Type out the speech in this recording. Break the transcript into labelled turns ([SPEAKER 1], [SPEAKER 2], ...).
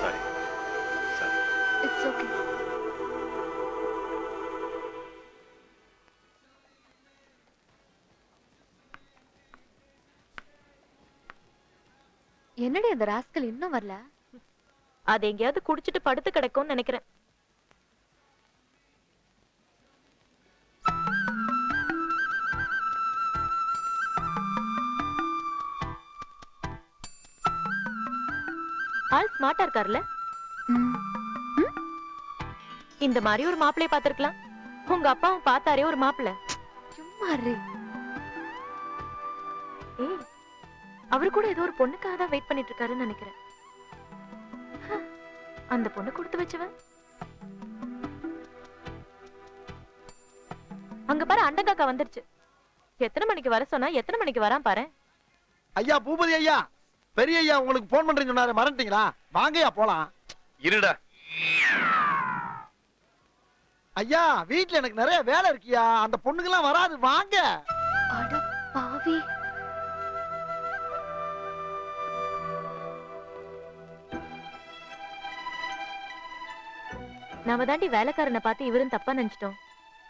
[SPEAKER 1] Sorry sorry.
[SPEAKER 2] It's okay. என்னடி அந்த rascal இன்னும் வரல?
[SPEAKER 3] அது எங்கேயாவது குடிச்சிட்டு படுத்து கிடக்கும்னு நினைக்கிறேன். ஆள் ஸ்மார்ட்டா இருக்காருல்ல? இந்த மாதிரி ஒரு மாப்பிளைய பாத்திருக்கலாம். உங்க அப்பாவும் பார்த்தாரே ஒரு மாப்பிள்ளை.
[SPEAKER 2] சும்மா இரு.
[SPEAKER 3] ஏய், அவரு கூட ஏதோ ஒரு பொண்ணுக்காக தான் வெயிட் பண்ணிட்டு இருக்காருன்னு நினைக்கிறேன். அந்த பொண்ணு கொடுத்து வச்சவன். அங்க பாரு, அண்டங்காக்கா வந்துருச்சு. எத்தனை மணிக்கு வர சொன்னா எத்தனை மணிக்கு வரான் பாரு.
[SPEAKER 4] ஐயா பூபதி ஐயா, பெரிய ஐயா உங்களுக்கு போன் பண்றேன்னு சொன்னாரு, மறந்துட்டீங்களா? வாங்கய்யா போலாம்.
[SPEAKER 1] இருடா.
[SPEAKER 4] ஐயா வீட்டுல எனக்கு நிறைய வேலை இருக்கியா, அந்த பொண்ணுங்கெல்லாம் வராது, வாங்க.
[SPEAKER 2] அட பாவி.
[SPEAKER 3] நாம தாண்டி வேலைக்காரனை பார்த்து இவரும் தப்பா நினைச்சிட்டோம்.